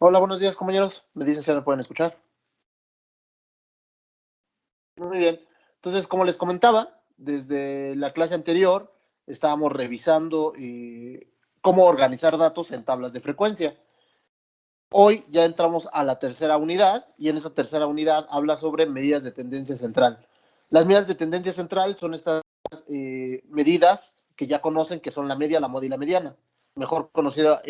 Hola, buenos días, compañeros. Me dicen si me pueden escuchar. Muy bien. Entonces, como les comentaba, desde la clase anterior estábamos revisando cómo organizar datos en tablas de frecuencia. Hoy ya entramos a la tercera unidad y en esa tercera unidad habla sobre medidas de tendencia central. Las medidas de tendencia central son estas medidas que ya conocen, que son la media, la moda y la mediana, mejor conocida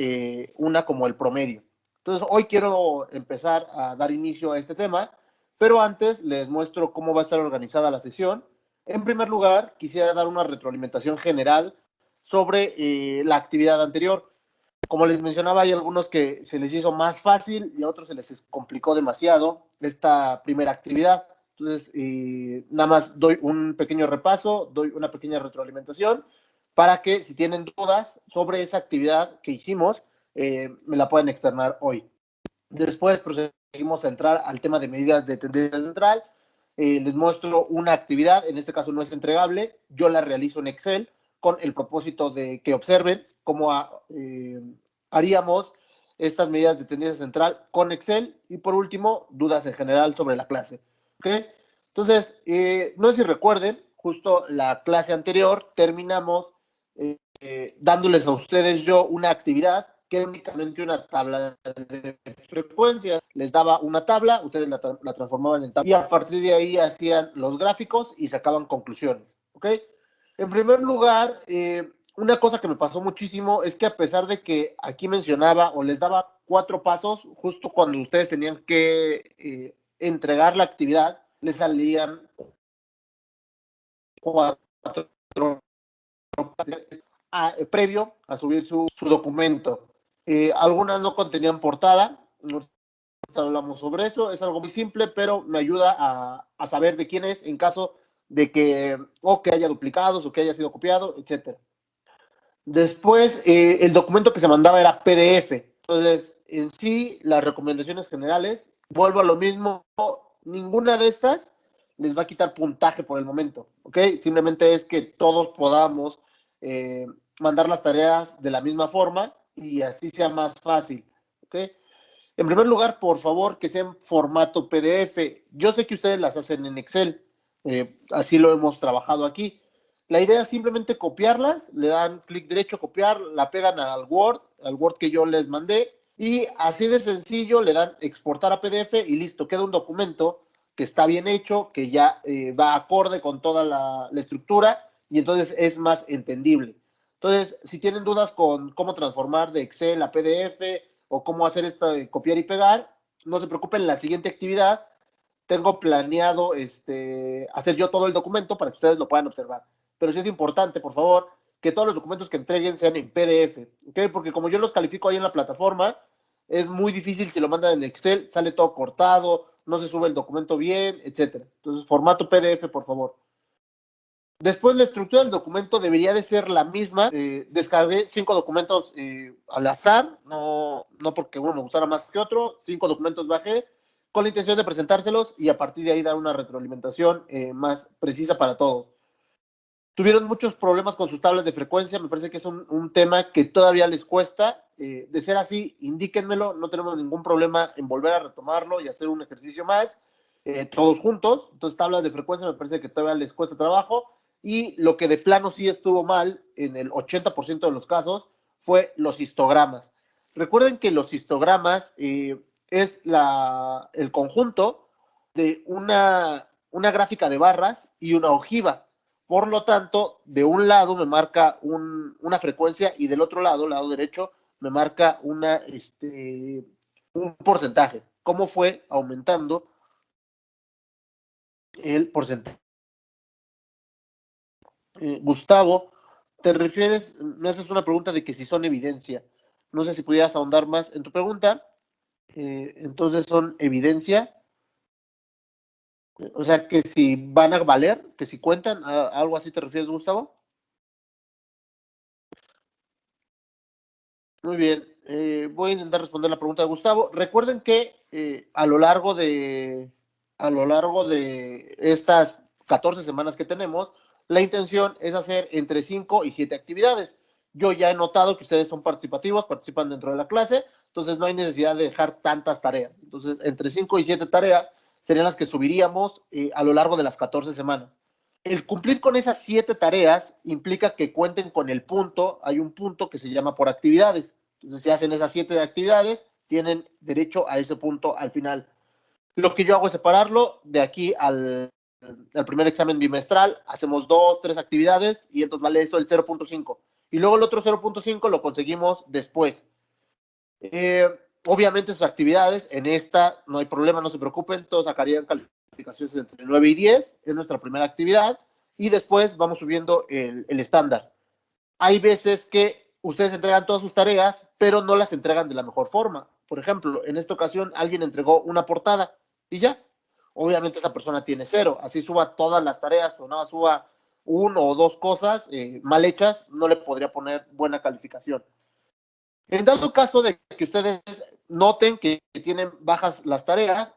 una como el promedio. Entonces, hoy quiero empezar a dar inicio a este tema, pero antes les muestro cómo va a estar organizada la sesión. En primer lugar, quisiera dar una retroalimentación general sobre la actividad anterior. Como les mencionaba, hay algunos que se les hizo más fácil y a otros se les complicó demasiado esta primera actividad. Entonces, nada más doy un pequeño repaso, doy una pequeña retroalimentación para que si tienen dudas sobre esa actividad que hicimos, me la pueden externar hoy. Después procedimos a entrar al tema de medidas de tendencia central. Les muestro una actividad, en este caso no es entregable, yo la realizo en Excel con el propósito de que observen cómo haríamos estas medidas de tendencia central con Excel y por último, dudas en general sobre la clase. ¿Okay? Entonces, no sé si recuerden, justo la clase anterior terminamos dándoles a ustedes yo una actividad que era únicamente una tabla de frecuencias. Les daba una tabla, ustedes la transformaban en tabla y a partir de ahí hacían los gráficos y sacaban conclusiones. ¿Ok? En primer lugar, una cosa que me pasó muchísimo es que a pesar de que aquí mencionaba o les daba 4 pasos, justo cuando ustedes tenían que entregar la actividad, les salían 4 previo a subir su documento. Algunas no contenían portada, no hablamos sobre eso, es algo muy simple, pero me ayuda a saber de quién es en caso de que o que haya duplicados o que haya sido copiado, etcétera. Después, el documento que se mandaba era PDF. Entonces, en sí, las recomendaciones generales, vuelvo a lo mismo, ninguna de estas les va a quitar puntaje por el momento, ¿ok? Simplemente es que todos podamos eh, mandar las tareas de la misma forma y así sea más fácil, ¿ok? En primer lugar, por favor, que sea en formato PDF. Yo sé que ustedes las hacen en Excel, así lo hemos trabajado aquí. La idea es simplemente copiarlas, le dan clic derecho, copiar, la pegan al Word que yo les mandé, y así de sencillo le dan exportar a PDF y listo, queda un documento que está bien hecho, que ya va acorde con toda la estructura y entonces es más entendible. Entonces, si tienen dudas con cómo transformar de Excel a PDF o cómo hacer esto de copiar y pegar, no se preocupen, en la siguiente actividad tengo planeado hacer yo todo el documento para que ustedes lo puedan observar. Pero sí es importante, por favor, que todos los documentos que entreguen sean en PDF, ¿ok? Porque como yo los califico ahí en la plataforma, es muy difícil si lo mandan en Excel, sale todo cortado, no se sube el documento bien, etcétera. Entonces, formato PDF, por favor. Después, la estructura del documento debería de ser la misma. Descargué 5 documentos al azar, no porque uno me gustara más que otro. 5 documentos bajé con la intención de presentárselos y a partir de ahí dar una retroalimentación más precisa para todos. Tuvieron muchos problemas con sus tablas de frecuencia, me parece que es un tema que todavía les cuesta. De ser así, indíquenmelo, no tenemos ningún problema en volver a retomarlo y hacer un ejercicio más, todos juntos. Entonces, tablas de frecuencia me parece que todavía les cuesta trabajo y lo que de plano sí estuvo mal en el 80% de los casos fue los histogramas. Recuerden que los histogramas es el conjunto de una gráfica de barras y una ojiva. Por lo tanto, de un lado me marca una frecuencia y del otro lado derecho, me marca un porcentaje. ¿Cómo fue aumentando el porcentaje? Gustavo, me haces una pregunta de que si son evidencia. No sé si pudieras ahondar más en tu pregunta. Entonces, ¿son evidencia? O sea, que si van a valer, que si cuentan, ¿algo así te refieres, Gustavo? Muy bien, voy a intentar responder la pregunta de Gustavo. Recuerden que a lo largo de estas 14 semanas que tenemos, la intención es hacer entre 5 y 7 actividades. Yo ya he notado que ustedes son participativos, participan dentro de la clase, entonces no hay necesidad de dejar tantas tareas. Entonces, entre 5 y 7 tareas serían las que subiríamos a lo largo de las 14 semanas. El cumplir con esas 7 tareas implica que cuenten con el punto, hay un punto que se llama por actividades. Entonces, si hacen esas 7 actividades, tienen derecho a ese punto al final. Lo que yo hago es separarlo de aquí al primer examen bimestral, hacemos 2, 3 actividades y entonces vale eso el 0.5. Y luego el otro 0.5 lo conseguimos después. Obviamente sus actividades, en esta no hay problema, no se preocupen, todos sacarían calificaciones entre 9 y 10, es nuestra primera actividad, y después vamos subiendo el estándar. Hay veces que ustedes entregan todas sus tareas, pero no las entregan de la mejor forma. Por ejemplo, en esta ocasión alguien entregó una portada y ya. Obviamente esa persona tiene 0. Así suba todas las tareas, o no suba 1 o 2 cosas mal hechas, no le podría poner buena calificación. En dado caso de que ustedes noten que tienen bajas las tareas,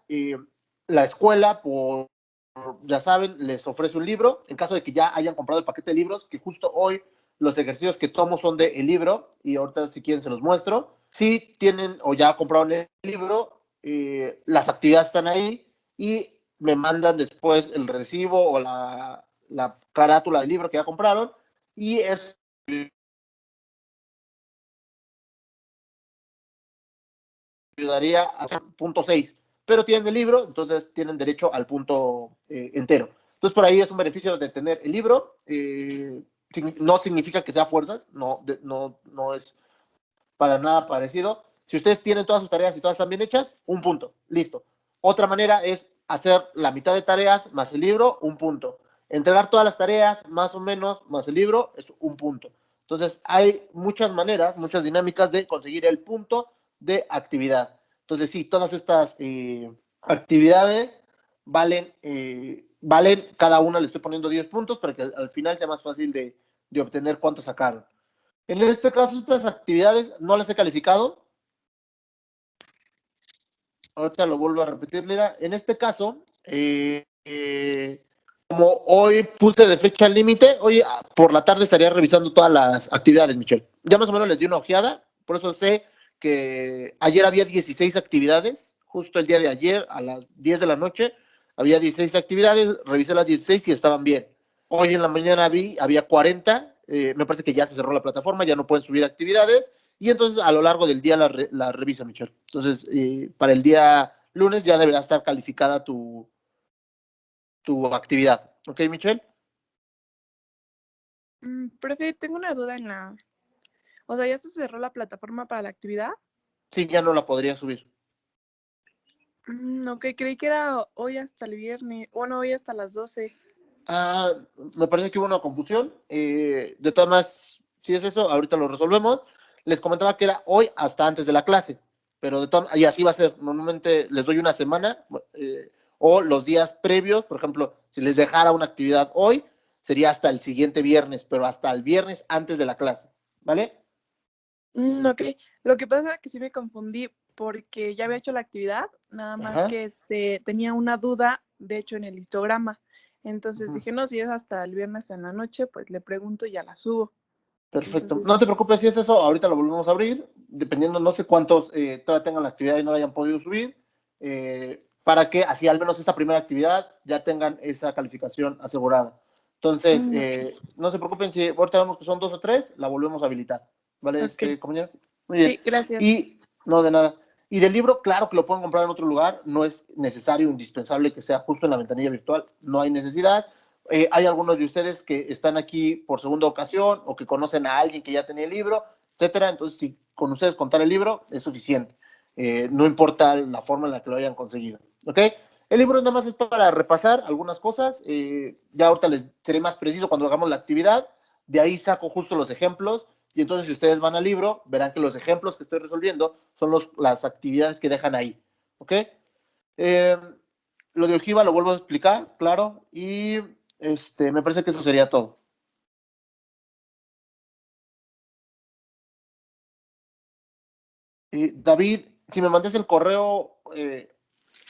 la escuela, ya saben, les ofrece un libro. En caso de que ya hayan comprado el paquete de libros, que justo hoy los ejercicios que tomo son del libro, y ahorita si quieren se los muestro. Si tienen o ya compraron el libro, las actividades están ahí y me mandan después el recibo o la carátula del libro que ya compraron, y es ayudaría a hacer punto 6, pero tienen el libro, entonces tienen derecho al punto entero. Entonces por ahí es un beneficio de tener el libro, no significa que sea fuerzas, no es para nada parecido. Si ustedes tienen todas sus tareas y todas están bien hechas, un punto, listo. Otra manera es hacer la mitad de tareas más el libro, un punto. Entregar todas las tareas más o menos más el libro es un punto. Entonces hay muchas maneras, muchas dinámicas de conseguir el punto de actividad. Entonces sí, todas estas actividades valen, cada una le estoy poniendo 10 puntos para que al final sea más fácil de obtener cuánto sacaron. En este caso, estas actividades no las he calificado. Ahorita lo vuelvo a repetir, Lida. En este caso, como hoy puse de fecha límite, hoy por la tarde estaría revisando todas las actividades, Michelle. Ya más o menos les di una ojeada, por eso sé que ayer había 16 actividades, justo el día de ayer a las 10 de la noche, había 16 actividades, revisé las 16 y estaban bien. Hoy en la mañana había 40, me parece que ya se cerró la plataforma, ya no pueden subir actividades, y entonces a lo largo del día la revisa, Michelle. Entonces, para el día lunes ya deberá estar calificada tu actividad. ¿Ok, Michelle? Profe, tengo una duda en la... O sea, ¿ya se cerró la plataforma para la actividad? Sí, ya no la podría subir. Ok, creí que era hoy hasta el viernes. Bueno, hoy hasta las 12. Ah, me parece que hubo una confusión. De todas maneras, si es eso, ahorita lo resolvemos. Les comentaba que era hoy hasta antes de la clase, pero y así va a ser. Normalmente les doy una semana o los días previos. Por ejemplo, si les dejara una actividad hoy, sería hasta el siguiente viernes, pero hasta el viernes antes de la clase. ¿Vale? Ok, lo que pasa es que sí me confundí porque ya había hecho la actividad, nada más Ajá. que tenía una duda, de hecho, en el histograma. Entonces Ujú. dije, no, si es hasta el viernes en la noche, pues le pregunto y ya la subo. Perfecto. Entonces, No te preocupes si es eso, ahorita lo volvemos a abrir, dependiendo, no sé cuántos todavía tengan la actividad y no la hayan podido subir, para que así al menos esta primera actividad ya tengan esa calificación asegurada. Entonces, ok, no se preocupen si ahorita vemos que son 2 o 3, la volvemos a habilitar. ¿Vale, ok. compañero? Muy bien. Sí, gracias. Y no de nada. Y del libro, claro que lo pueden comprar en otro lugar, no es necesario, indispensable que sea justo en la ventanilla virtual, no hay necesidad. Hay algunos de ustedes que están aquí por segunda ocasión o que conocen a alguien que ya tenía el libro, etcétera. Entonces, si con ustedes contar el libro es suficiente. No importa la forma en la que lo hayan conseguido. ¿Ok? El libro nada más es para repasar algunas cosas. Ya ahorita les seré más preciso cuando hagamos la actividad. De ahí saco justo los ejemplos. Y entonces, si ustedes van al libro, verán que los ejemplos que estoy resolviendo son las actividades que dejan ahí. ¿Ok? Eh, lo de ojiva lo vuelvo a explicar, claro, y me parece que eso sería todo. David, si me mandas el correo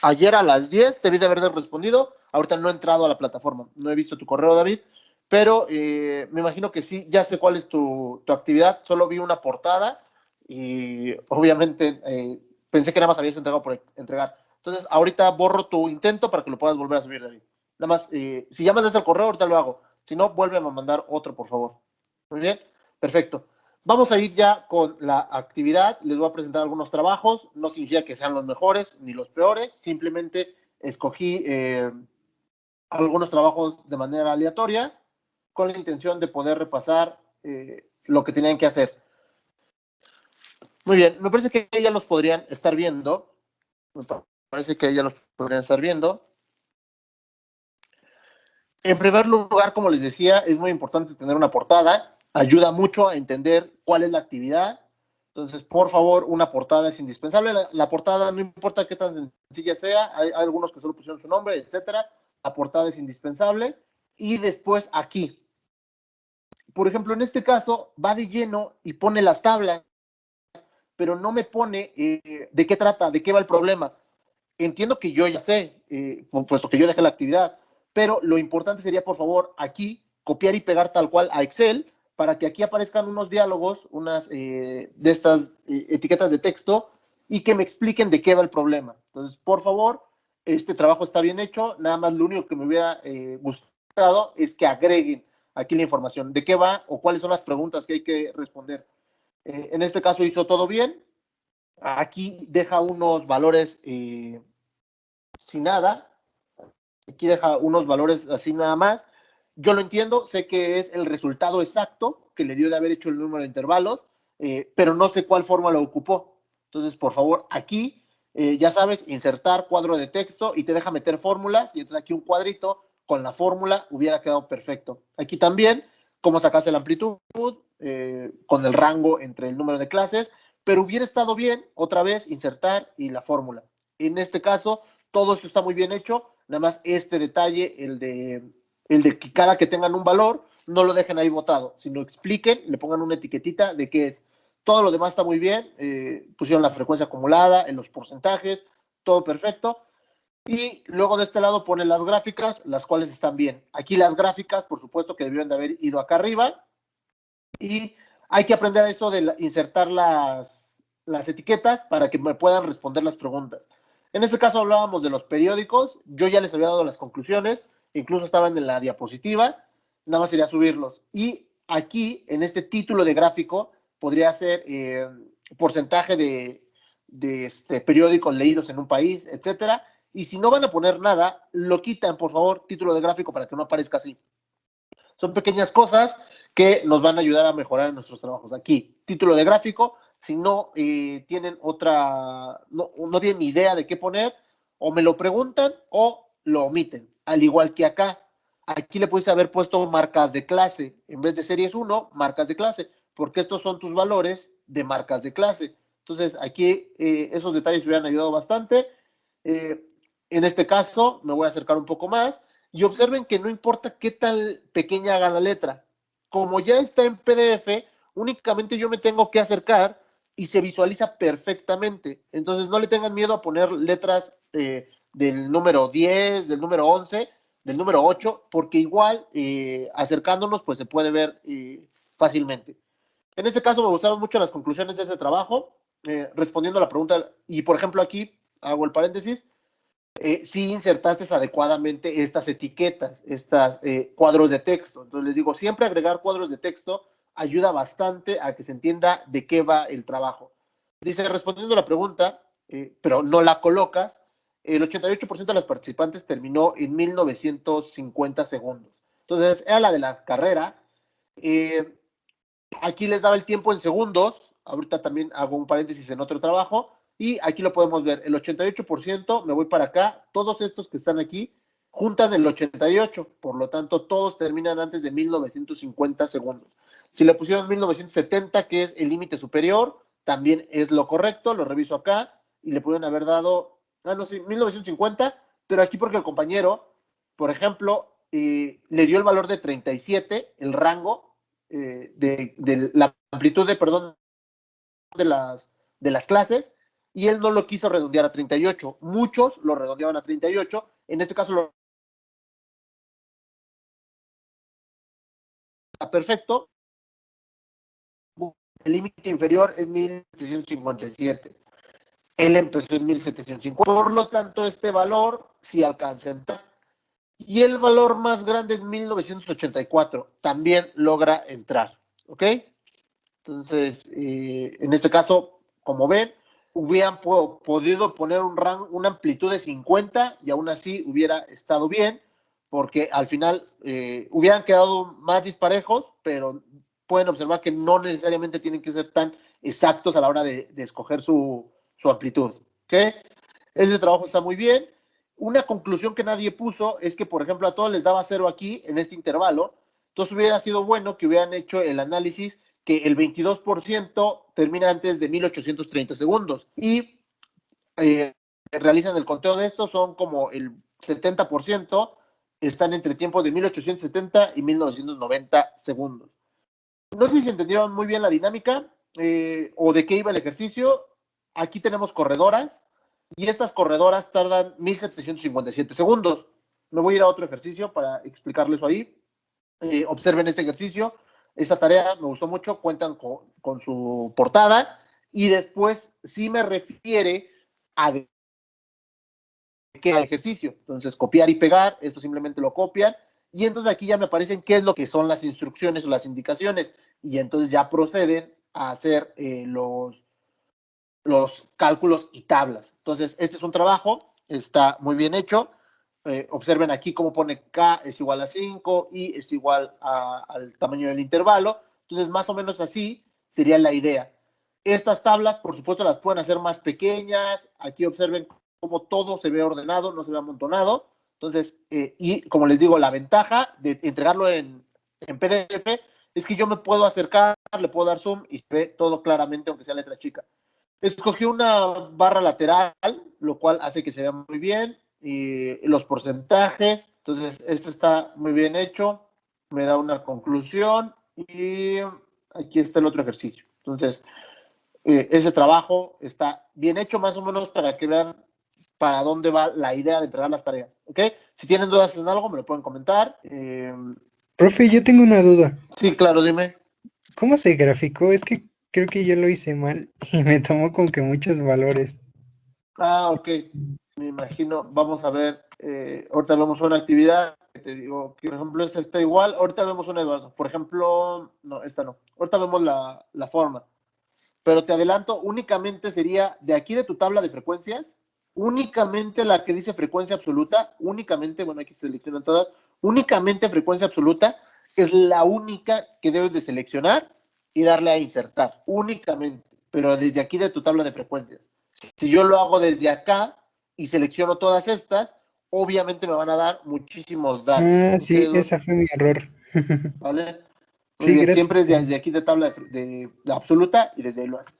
ayer a las 10, te debí de haber respondido. Ahorita no he entrado a la plataforma, no he visto tu correo, David, pero me imagino que sí, ya sé cuál es tu actividad, solo vi una portada y obviamente pensé que nada más habías entregado por entregar. Entonces, ahorita borro tu intento para que lo puedas volver a subir, David. Nada más, si ya mandas el correo, ahorita lo hago. Si no, vuélveme a mandar otro, por favor. Muy bien, perfecto. Vamos a ir ya con la actividad. Les voy a presentar algunos trabajos. No significa que sean los mejores ni los peores. Simplemente escogí algunos trabajos de manera aleatoria con la intención de poder repasar lo que tenían que hacer. Muy bien, me parece que ya los podrían estar viendo. Me parece que ya los podrían estar viendo. En primer lugar, como les decía, es muy importante tener una portada. Ayuda mucho a entender cuál es la actividad. Entonces, por favor, una portada es indispensable. La portada, no importa qué tan sencilla sea, hay algunos que solo pusieron su nombre, etcétera. La portada es indispensable. Y después aquí. Por ejemplo, en este caso, va de lleno y pone las tablas, pero no me pone de qué trata, de qué va el problema. Entiendo que yo ya sé, puesto que yo dejé la actividad, pero lo importante sería, por favor, aquí copiar y pegar tal cual a Excel para que aquí aparezcan unos diálogos, unas de estas etiquetas de texto y que me expliquen de qué va el problema. Entonces, por favor, este trabajo está bien hecho, nada más lo único que me hubiera gustado es que agreguen aquí la información, de qué va o cuáles son las preguntas que hay que responder. En este caso hizo todo bien, aquí deja unos valores sin nada. Aquí deja unos valores así nada más. Yo lo entiendo, sé que es el resultado exacto que le dio de haber hecho el número de intervalos, pero no sé cuál forma lo ocupó. Entonces, por favor, aquí, ya sabes, insertar cuadro de texto y te deja meter fórmulas y entonces aquí un cuadrito con la fórmula hubiera quedado perfecto. Aquí también, cómo sacaste la amplitud, con el rango entre el número de clases, pero hubiera estado bien, otra vez, insertar y la fórmula. En este caso, todo esto está muy bien hecho, nada más este detalle, el de que cada que tengan un valor, no lo dejen ahí botado, sino expliquen, le pongan una etiquetita de qué es. Todo lo demás está muy bien, pusieron la frecuencia acumulada, en los porcentajes, todo perfecto. Y luego de este lado ponen las gráficas, las cuales están bien. Aquí las gráficas, por supuesto que debieron de haber ido acá arriba. Y hay que aprender eso de insertar las etiquetas para que me puedan responder las preguntas. En este caso hablábamos de los periódicos, yo ya les había dado las conclusiones, incluso estaban en la diapositiva, nada más sería subirlos. Y aquí, en este título de gráfico, podría ser porcentaje de periódicos leídos en un país, etcétera. Y si no van a poner nada, lo quitan, por favor, título de gráfico para que no aparezca así. Son pequeñas cosas que nos van a ayudar a mejorar en nuestros trabajos. Aquí, título de gráfico, si no tienen no tienen ni idea de qué poner, o me lo preguntan o lo omiten. Al igual que acá, aquí le puedes haber puesto marcas de clase, en vez de series 1, marcas de clase, porque estos son tus valores de marcas de clase. Entonces, aquí esos detalles hubieran ayudado bastante. Eh, en este caso, me voy a acercar un poco más y observen que no importa qué tan pequeña haga la letra. Como ya está en PDF, únicamente yo me tengo que acercar y se visualiza perfectamente. Entonces no le tengan miedo a poner letras del número 10, del número 11, del número 8, porque igual acercándonos pues se puede ver fácilmente. En este caso me gustaron mucho las conclusiones de ese trabajo, respondiendo a la pregunta, y por ejemplo aquí hago el paréntesis, si insertaste adecuadamente estas etiquetas, estas cuadros de texto. Entonces les digo, siempre agregar cuadros de texto ayuda bastante a que se entienda de qué va el trabajo. Dice, respondiendo a la pregunta, pero no la colocas, el 88% de las participantes terminó en 1950 segundos. Entonces, era la de la carrera. Eh, Aquí les daba el tiempo en segundos. Ahorita también hago un paréntesis en otro trabajo. Y aquí lo podemos ver. El 88%, me voy para acá. Todos estos que están aquí juntan el 88. Por lo tanto, todos terminan antes de 1950 segundos. Si le pusieron 1970, que es el límite superior, también es lo correcto. Lo reviso acá. Y le pueden haber dado, no sé, 1950. Pero aquí porque el compañero, por ejemplo, le dio el valor de 37, el rango, de la amplitud perdón, de las clases, y él no lo quiso redondear a 38. Muchos lo redondeaban a 38. En este caso lo está perfecto. el límite inferior es 1757. Él empezó en 1750. Por lo tanto, este valor sí alcanza a entrar. Y el valor más grande es 1984. También logra entrar. ¿Ok? Entonces, en este caso, como ven, hubieran podido poner una amplitud de 50 y aún así hubiera estado bien, porque al final hubieran quedado más disparejos, pero pueden observar que no necesariamente tienen que ser tan exactos a la hora de escoger su amplitud. ¿Okay? Ese trabajo está muy bien. Una conclusión que nadie puso es que, por ejemplo, a todos les daba 0 aquí en este intervalo. Entonces hubiera sido bueno que hubieran hecho el análisis que el 22% termina antes de 1830 segundos y realizan el conteo de estos, son como el 70% están entre tiempos de 1870 y 1990 segundos. No sé si entendieron muy bien la dinámica o de qué iba el ejercicio. Aquí tenemos corredoras y estas corredoras tardan 1757 segundos. Me voy a ir a otro ejercicio para explicarles eso ahí. Observen este ejercicio. Esta tarea me gustó mucho, cuentan con su portada y después sí me refiere a de qué era el ejercicio. Entonces, copiar y pegar, esto simplemente lo copian y entonces aquí ya me aparecen qué es lo que son las instrucciones o las indicaciones y entonces ya proceden a hacer los cálculos y tablas. Entonces, este es un trabajo, está muy bien hecho. Observen aquí cómo pone K es igual a 5, I es igual al tamaño del intervalo. Entonces, más o menos así sería la idea. Estas tablas, por supuesto, las pueden hacer más pequeñas. Aquí observen cómo todo se ve ordenado, no se ve amontonado. Entonces, y como les digo, la ventaja de entregarlo en PDF es que yo me puedo acercar, le puedo dar zoom y se ve todo claramente, aunque sea letra chica. Escogí una barra lateral, lo cual hace que se vea muy bien. Y los porcentajes, entonces este está muy bien hecho, me da una conclusión y aquí está el otro ejercicio. Entonces, ese trabajo está bien hecho más o menos para que vean para dónde va la idea de entregar las tareas. ¿Ok? Si tienen dudas en algo, me lo pueden comentar. Profe, yo tengo una duda. Sí, claro, dime. ¿Cómo se graficó? Es que creo que yo lo hice mal y me tomó como que muchos valores. Ok. Me imagino, vamos a ver, ahorita vemos una actividad, que te digo, que por ejemplo esta está igual, ahorita vemos una, Eduardo, por ejemplo, no, esta no, ahorita vemos la forma, pero te adelanto, únicamente sería de aquí de tu tabla de frecuencias, únicamente la que dice frecuencia absoluta, únicamente, bueno, aquí se seleccionan todas, únicamente frecuencia absoluta es la única que debes de seleccionar y darle a insertar, únicamente, pero desde aquí de tu tabla de frecuencias. Si yo lo hago desde acá y selecciono todas estas, obviamente me van a dar muchísimos datos. Ah, ¿Ok, sí, Eduardo? esa fue mi error. ¿Vale? Muy Sí, bien, gracias. siempre es desde aquí de tabla de absoluta y desde ahí lo haces.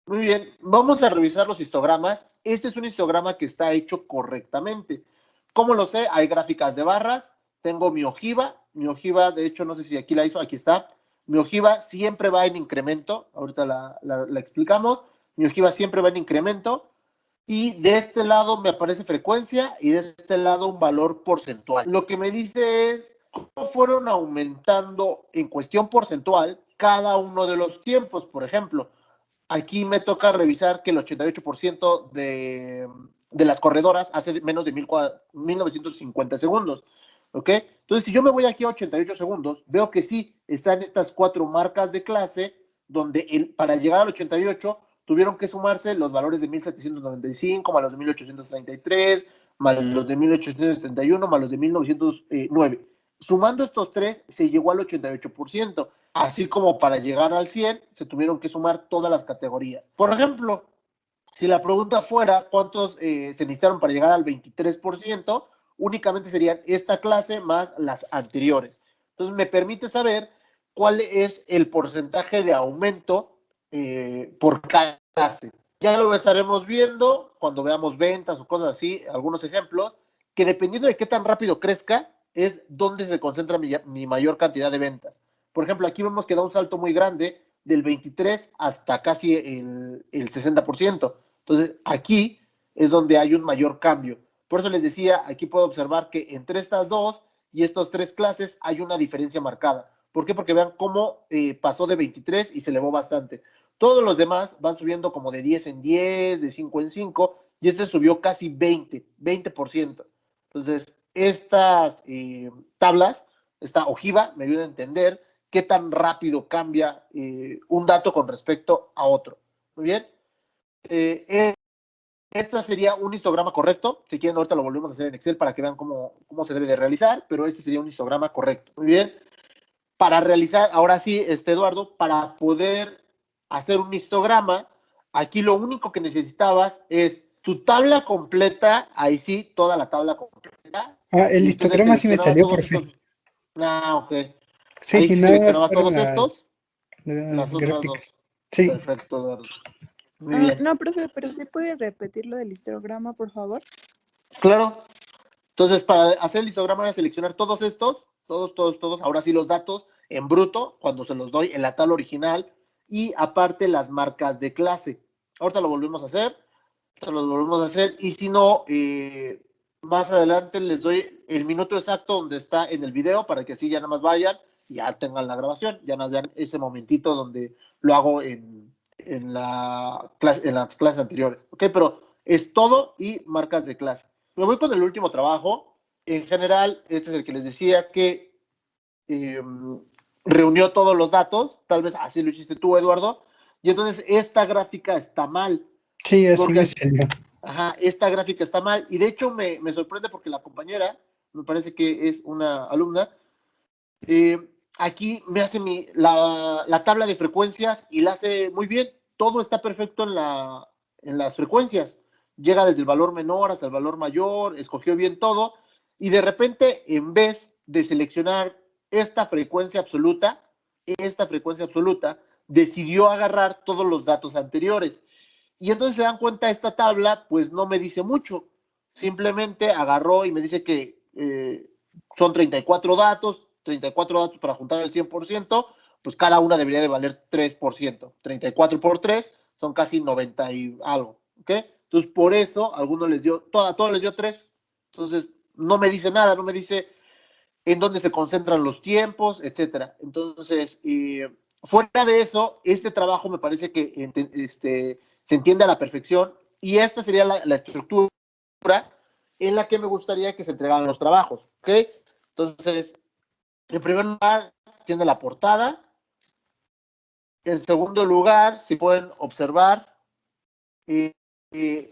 Muy bien, vamos a revisar los histogramas. Este es un histograma que está hecho correctamente. ¿Cómo lo sé? Hay gráficas de barras. Tengo mi ojiva. Mi ojiva, de hecho, no sé si aquí la hizo, aquí está. Mi ojiva siempre va en incremento. Ahorita la explicamos. Mi ojiva siempre va en incremento. Y de este lado me aparece frecuencia y de este lado un valor porcentual. Lo que me dice es cómo fueron aumentando en cuestión porcentual cada uno de los tiempos. Por ejemplo, aquí me toca revisar que el 88% de las corredoras hace menos de 1950 segundos. ¿Ok? Entonces, si yo me voy aquí a 88 segundos, veo que sí, están estas 4 marcas de clase donde para llegar al 88 tuvieron que sumarse los valores de 1795 más los de 1833 más los de 1871 más los de 1909. Sumando estos tres, se llegó al 88%. Así como para llegar al 100, se tuvieron que sumar todas las categorías. Por ejemplo, si la pregunta fuera cuántos se necesitaron para llegar al 23%, únicamente serían esta clase más las anteriores. Entonces me permite saber cuál es el porcentaje de aumento por cada clase. Ya lo estaremos viendo cuando veamos ventas o cosas así, algunos ejemplos, que dependiendo de qué tan rápido crezca, es donde se concentra mi mayor cantidad de ventas. Por ejemplo, aquí vemos que da un salto muy grande del 23 hasta casi el 60%. Entonces, aquí es donde hay un mayor cambio. Por eso les decía, aquí puedo observar que entre estas dos y estas tres clases hay una diferencia marcada. ¿Por qué? Porque vean cómo pasó de 23 y se elevó bastante. Todos los demás van subiendo como de 10 en 10, de 5 en 5, y este subió casi 20%. Entonces, estas tablas, esta ojiva, me ayuda a entender qué tan rápido cambia un dato con respecto a otro. Muy bien. Esta sería un histograma correcto. Si quieren, ahorita lo volvemos a hacer en Excel para que vean cómo se debe de realizar, pero este sería un histograma correcto. Muy bien. Para realizar, ahora sí, Eduardo, para poder hacer un histograma, aquí lo único que necesitabas es tu tabla completa, ahí sí, toda la tabla completa, El y entonces histograma sí me seleccionabas salió, todos profe. estos. Ah, ok. Sí, Ahí sí nada más seleccionabas fueron todos estos, las las otras dos. gráficas. Sí, Perfecto, Eduardo. Muy bien. No, profe, pero ¿sí puede repetir lo del histograma, por favor? Claro. Entonces, para hacer el histograma, voy a seleccionar todos estos, todos, ahora sí los datos en bruto, cuando se los doy en la tabla original, y aparte las marcas de clase. Ahorita lo volvemos a hacer, y si no, más adelante les doy el minuto exacto donde está en el video, para que así ya nada más vayan y ya tengan la grabación, ya nos vean ese momentito donde lo hago en las clases anteriores, ¿ok? Pero es todo y marcas de clase. Me voy con el último trabajo. En general, este es el que les decía que eh, reunió todos los datos. Tal vez así lo hiciste tú, Eduardo. Y entonces esta gráfica está mal. sí, así me Porque salió. esta gráfica está mal. Y de hecho me sorprende porque la compañera, me parece que es una alumna, aquí me hace la tabla de frecuencias y la hace muy bien. Todo está perfecto en las frecuencias. Llega desde el valor menor hasta el valor mayor, escogió bien todo, y de repente, en vez de seleccionar esta frecuencia absoluta, decidió agarrar todos los datos anteriores. Y entonces se dan cuenta, esta tabla pues no me dice mucho. Simplemente agarró y me dice que son 34 datos para juntar el 100%, pues cada una debería de valer 3%. 34 por 3 son casi 90 y algo, ¿ok? Entonces por eso a algunos les dio, a todos les dio 3. Entonces no me dice nada, no me dice en dónde se concentran los tiempos, etcétera. Entonces, fuera de eso, este trabajo me parece que se entiende a la perfección, y esta sería la estructura en la que me gustaría que se entregaran los trabajos, ¿ok? Entonces, en primer lugar, tiene la portada. En segundo lugar, si pueden observar, eh,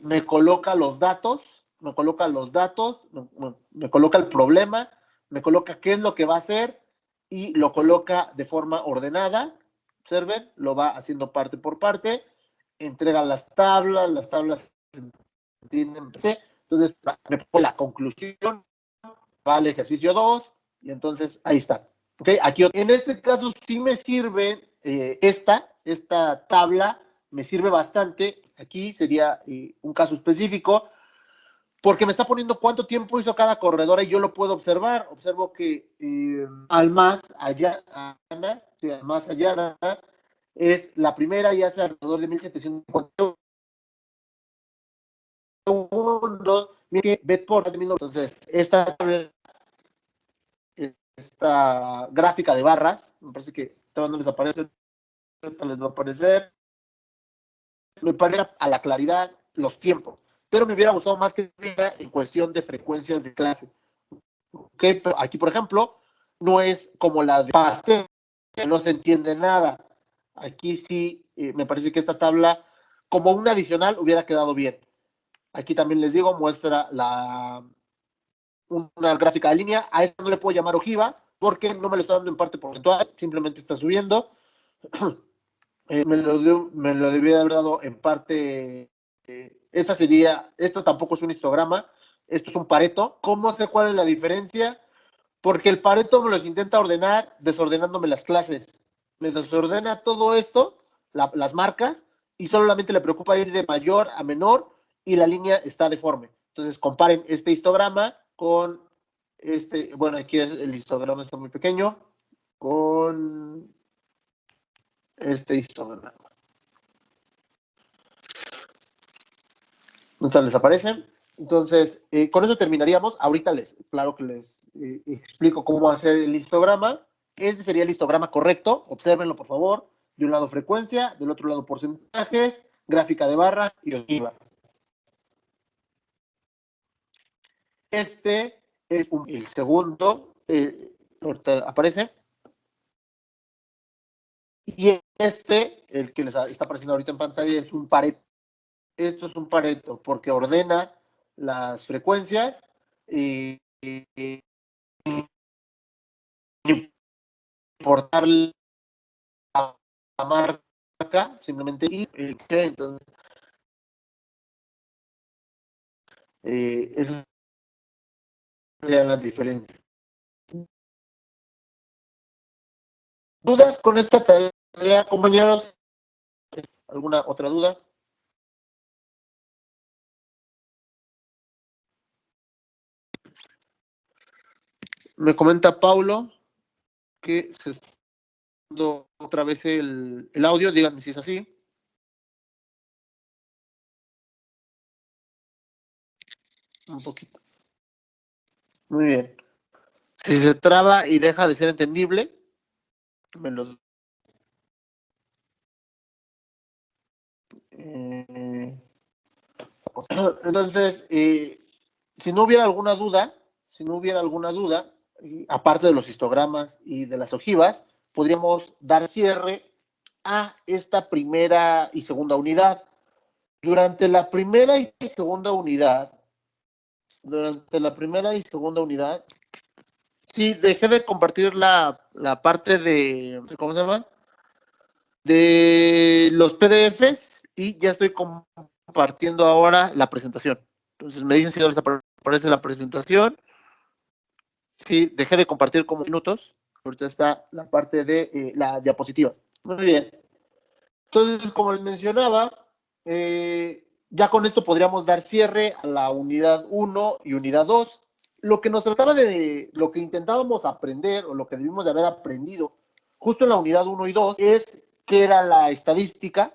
me coloca los datos, me coloca el problema, me coloca qué es lo que va a hacer, y lo coloca de forma ordenada. Observen, lo va haciendo parte por parte, entrega las tablas entienden. Entonces, me pone la conclusión, va al ejercicio 2, y entonces ahí está. ¿Okay? Aquí, en este caso sí me sirve esta tabla, me sirve bastante. Aquí sería un caso específico, porque me está poniendo cuánto tiempo hizo cada corredora y yo lo puedo observar. Observo que al más allá, es la primera y hace alrededor de 1750 segundos. Mire, Bedford, entonces, esta gráfica de barras, me parece que todavía no les aparece, les va a aparecer, me parece a la claridad los tiempos, pero me hubiera gustado más que viera en cuestión de frecuencias de clase. ¿Okay? Pero aquí, por ejemplo, no es como la de pastel, que no se entiende nada. Aquí sí, me parece que esta tabla, como una adicional, hubiera quedado bien. Aquí también les digo, muestra una gráfica de línea. A esta no le puedo llamar ojiva porque no me lo está dando en parte porcentual, simplemente está subiendo. Me lo debía haber dado en parte. Esto tampoco es un histograma, esto es un Pareto. ¿Cómo sé cuál es la diferencia? Porque el Pareto me los intenta ordenar desordenándome las clases. Me desordena todo esto, las marcas, y solamente le preocupa ir de mayor a menor, y la línea está deforme. Entonces comparen este histograma con bueno, aquí el histograma está muy pequeño, con este histograma. Entonces les aparece. Entonces, con eso terminaríamos. Ahorita claro que les explico cómo hacer el histograma, Este sería el histograma correcto, obsérvenlo por favor. De un lado frecuencia, del otro lado porcentajes, gráfica de barras y ojiva. Este es el segundo, ahorita aparece. Y este, el que les está apareciendo ahorita en pantalla, es un Pareto. Esto es un Pareto porque ordena las frecuencias y importar la marca, simplemente y entonces esas serían las diferencias. ¿Dudas con esta tarea, compañeros? ¿Alguna otra duda? Me comenta Paulo que se está dando otra vez el audio, díganme si es así. Un poquito. Muy bien. Si se traba y deja de ser entendible, me lo... Entonces, si no hubiera alguna duda, aparte de los histogramas y de las ojivas, podríamos dar cierre a esta primera y segunda unidad. Durante la primera y segunda unidad, sí, dejé de compartir la parte de, ¿cómo se llama? De los PDFs y ya estoy compartiendo ahora la presentación. Entonces me dicen si no les aparece la presentación. Sí, dejé de compartir como minutos. Ahorita está la parte de la diapositiva. Muy bien. Entonces, como les mencionaba, ya con esto podríamos dar cierre a la unidad 1 y unidad 2. Lo que intentábamos aprender o lo que debimos de haber aprendido justo en la unidad 1 y 2 es qué era la estadística,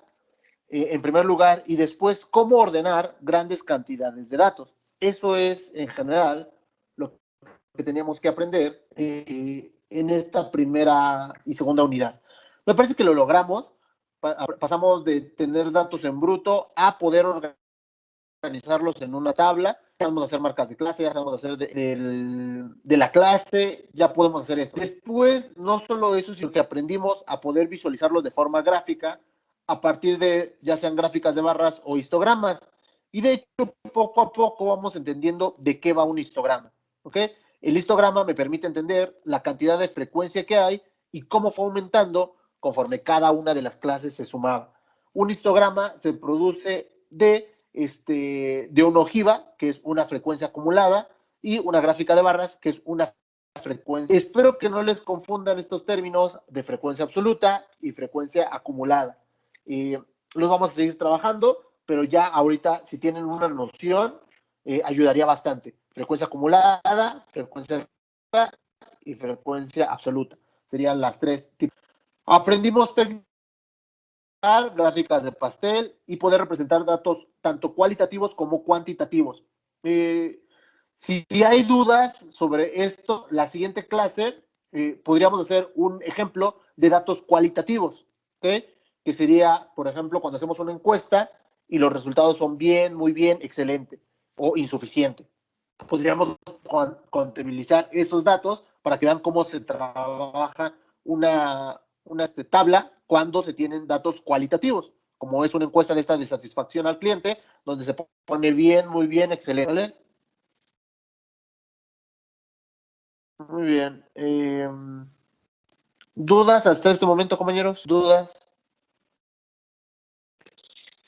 en primer lugar, y después cómo ordenar grandes cantidades de datos. Eso es, en general, lo que teníamos que aprender en esta primera y segunda unidad. Me parece que lo logramos. Pasamos de tener datos en bruto a poder organizarlos en una tabla. Ya sabemos hacer marcas de clase, ya sabemos hacer de la clase, ya podemos hacer eso. Después, no solo eso, sino que aprendimos a poder visualizarlos de forma gráfica a partir de ya sean gráficas de barras o histogramas. Y de hecho, poco a poco vamos entendiendo de qué va un histograma. ¿Ok? El histograma me permite entender la cantidad de frecuencia que hay y cómo fue aumentando conforme cada una de las clases se sumaba. Un histograma se produce de una ojiva, que es una frecuencia acumulada, y una gráfica de barras, que es una frecuencia. Espero que no les confundan estos términos de frecuencia absoluta y frecuencia acumulada. Los vamos a seguir trabajando, pero ya ahorita, si tienen una noción, ayudaría bastante. Frecuencia acumulada, frecuencia y frecuencia absoluta. Serían las tres tipos. Aprendimos técnicas, gráficas de pastel y poder representar datos tanto cualitativos como cuantitativos. Si hay dudas sobre esto, la siguiente clase podríamos hacer un ejemplo de datos cualitativos, ¿ok? Que sería, por ejemplo, cuando hacemos una encuesta y los resultados son bien, muy bien, excelente o insuficiente. Podríamos contabilizar esos datos para que vean cómo se trabaja una tabla cuando se tienen datos cualitativos, como es una encuesta de esta de satisfacción al cliente, donde se pone bien, muy bien, excelente. ¿Vale? Muy bien. ¿Dudas hasta este momento, compañeros? ¿Dudas?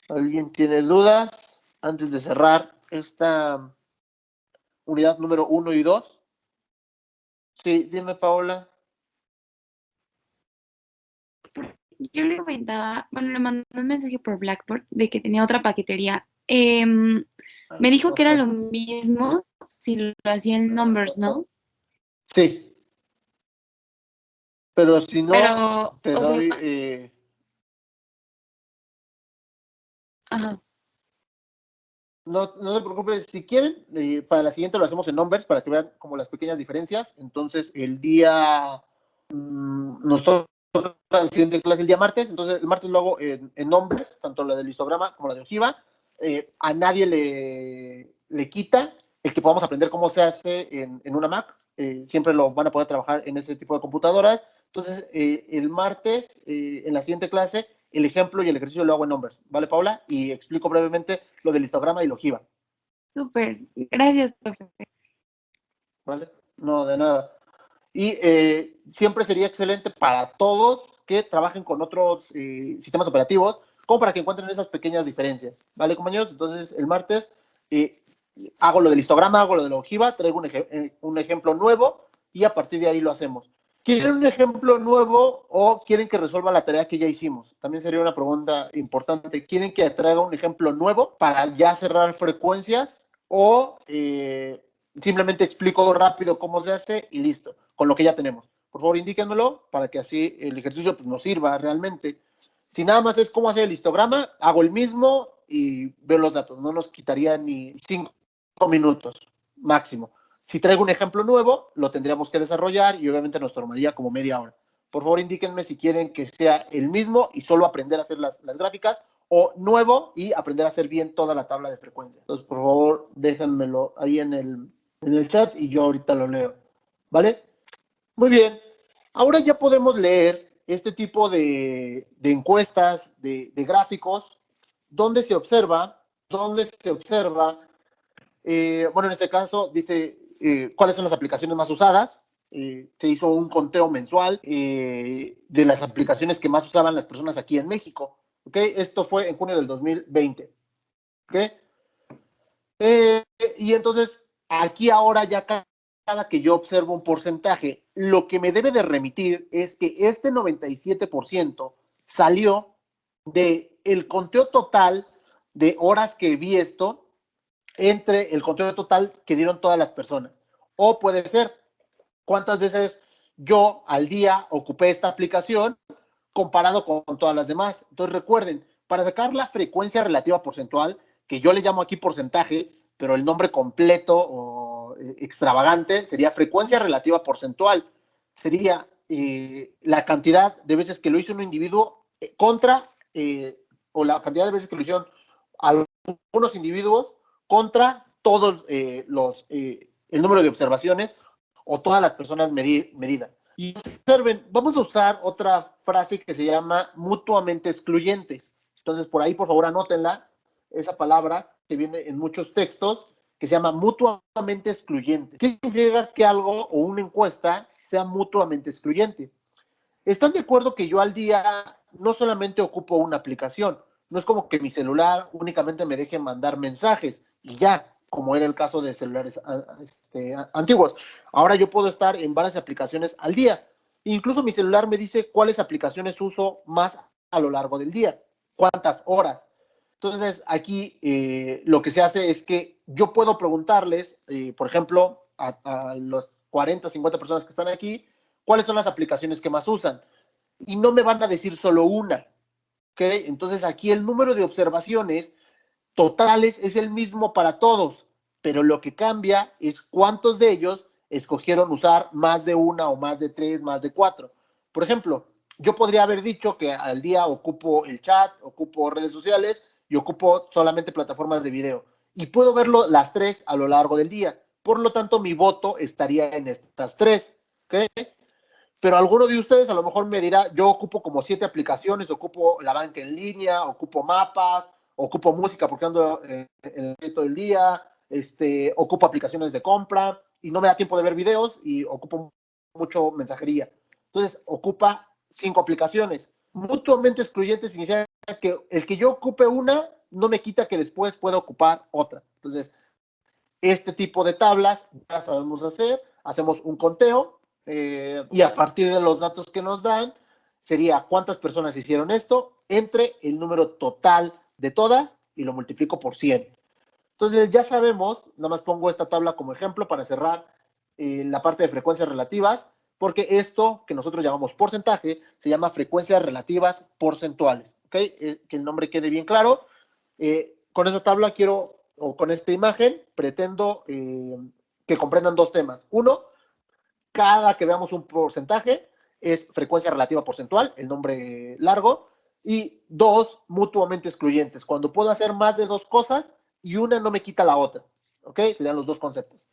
¿Alguien tiene dudas antes de cerrar esta unidad número 1 y 2? Sí, dime, Paola. Yo le comentaba, bueno, le mandé un mensaje por Blackboard de que tenía otra paquetería. Me dijo que era lo mismo si lo hacía en Numbers, ¿no? Sí. Pero si no, Pero, te o sea, doy... ajá. No, no te preocupes, si quieren, para la siguiente lo hacemos en Numbers para que vean como las pequeñas diferencias. Entonces, el día nosotros la siguiente clase el día martes, entonces el martes lo hago en nombres, tanto la del histograma como la de ojiva. A nadie le quita el que podamos aprender cómo se hace en una Mac. Siempre lo van a poder trabajar en ese tipo de computadoras. Entonces, el martes, en la siguiente clase, el ejemplo y el ejercicio lo hago en nombres, ¿vale, Paula? Y explico brevemente lo del histograma y la ojiva, Súper, gracias, profe. ¿vale? No, de nada. Y siempre sería excelente para todos que trabajen con otros sistemas operativos, como para que encuentren esas pequeñas diferencias, ¿vale, compañeros? Entonces, el martes eh, hago lo del histograma, hago lo de la ojiva, traigo un ejemplo nuevo y a partir de ahí lo hacemos. ¿Quieren un ejemplo nuevo o quieren que resuelva la tarea que ya hicimos? También sería una pregunta importante. ¿Quieren que traiga un ejemplo nuevo para ya cerrar frecuencias o simplemente explico rápido cómo se hace y listo, con lo que ya tenemos? Por favor, indíquenmelo para que así el ejercicio pues, nos sirva realmente. Si nada más es cómo hacer el histograma, hago el mismo y veo los datos. No nos quitaría ni 5 minutos máximo. Si traigo un ejemplo nuevo, lo tendríamos que desarrollar y obviamente nos tomaría como media hora. Por favor, indíquenme si quieren que sea el mismo y solo aprender a hacer las gráficas o nuevo y aprender a hacer bien toda la tabla de frecuencia. Entonces, por favor, déjenmelo ahí en el chat y yo ahorita lo leo. ¿Vale? Muy bien. Ahora ya podemos leer este tipo de encuestas, de gráficos, donde se observa, bueno, en este caso dice cuáles son las aplicaciones más usadas. Se hizo un conteo mensual de las aplicaciones que más usaban las personas aquí en México. ¿Okay? Esto fue en junio del 2020. ¿Okay? Y entonces, aquí ahora ya cada que yo observo un porcentaje, lo que me debe de remitir es que este 97% salió del conteo total de horas que vi esto entre el conteo total que dieron todas las personas. O puede ser cuántas veces yo al día ocupé esta aplicación comparado con todas las demás. Entonces recuerden, para sacar la frecuencia relativa porcentual, que yo le llamo aquí porcentaje, pero el nombre completo o extravagante sería frecuencia relativa porcentual. Sería la cantidad de veces que lo hizo un individuo contra, o la cantidad de veces que lo hicieron algunos individuos contra todos el número de observaciones o todas las personas medidas. Y observen, vamos a usar otra frase que se llama mutuamente excluyentes. Entonces, por ahí, por favor, anótenla, esa palabra que viene en muchos textos, que se llama mutuamente excluyente. ¿Qué significa que algo o una encuesta sea mutuamente excluyente? ¿Están de acuerdo que yo al día no solamente ocupo una aplicación? No es como que mi celular únicamente me deje mandar mensajes y ya, como era el caso de celulares antiguos. Ahora yo puedo estar en varias aplicaciones al día. Incluso mi celular me dice cuáles aplicaciones uso más a lo largo del día, cuántas horas. Entonces, aquí lo que se hace es que yo puedo preguntarles, por ejemplo, a los 40, 50 personas que están aquí, cuáles son las aplicaciones que más usan. Y no me van a decir solo una. ¿Okay? Entonces, aquí el número de observaciones totales es el mismo para todos, pero lo que cambia es cuántos de ellos escogieron usar más de una o más de tres, más de cuatro. Por ejemplo, yo podría haber dicho que al día ocupo el chat, ocupo redes sociales y ocupo solamente plataformas de video. Y puedo verlo las tres a lo largo del día. Por lo tanto, mi voto estaría en estas tres. ¿Okay? Pero alguno de ustedes a lo mejor me dirá, yo ocupo como 7 aplicaciones, ocupo la banca en línea, ocupo mapas, ocupo música porque ando en el todo el día, ocupo aplicaciones de compra y no me da tiempo de ver videos y ocupo mucho mensajería. Entonces, ocupa 5 aplicaciones. Mutuamente excluyente significa que el que yo ocupe una no me quita que después pueda ocupar otra. Entonces, este tipo de tablas ya sabemos hacer, hacemos un conteo y a partir de los datos que nos dan, sería cuántas personas hicieron esto entre el número total de todas y lo multiplico por 100. Entonces ya sabemos, nada más pongo esta tabla como ejemplo para cerrar la parte de frecuencias relativas, porque esto que nosotros llamamos porcentaje se llama frecuencias relativas porcentuales. ¿Okay? Que el nombre quede bien claro. Con esa tabla quiero, o con esta imagen, pretendo que comprendan dos temas. Uno, cada que veamos un porcentaje, es frecuencia relativa porcentual, el nombre largo, y 2, mutuamente excluyentes, cuando puedo hacer más de 2 cosas y una no me quita la otra, ¿ok? Serían los 2 conceptos.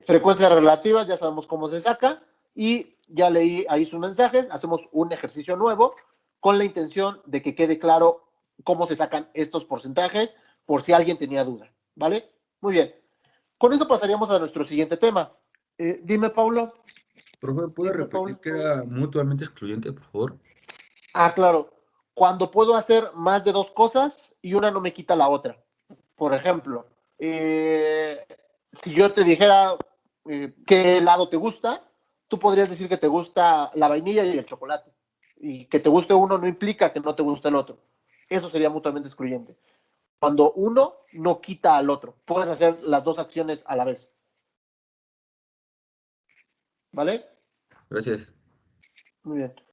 Frecuencias relativas, ya sabemos cómo se saca, y ya leí ahí sus mensajes, hacemos un ejercicio nuevo con la intención de que quede claro cómo se sacan estos porcentajes, por si alguien tenía duda, ¿vale? Muy bien. Con eso pasaríamos a nuestro siguiente tema. Dime, Paulo. Profe, ¿puede Dime, repetir Paulo. que era mutuamente excluyente, por favor? Claro. Cuando puedo hacer más de 2 cosas y una no me quita la otra. Por ejemplo, si yo te dijera qué helado te gusta, tú podrías decir que te gusta la vainilla y el chocolate. Y que te guste uno no implica que no te guste el otro. Eso sería mutuamente excluyente. Cuando uno no quita al otro. Puedes hacer las 2 acciones a la vez. ¿Vale? Gracias. Muy bien.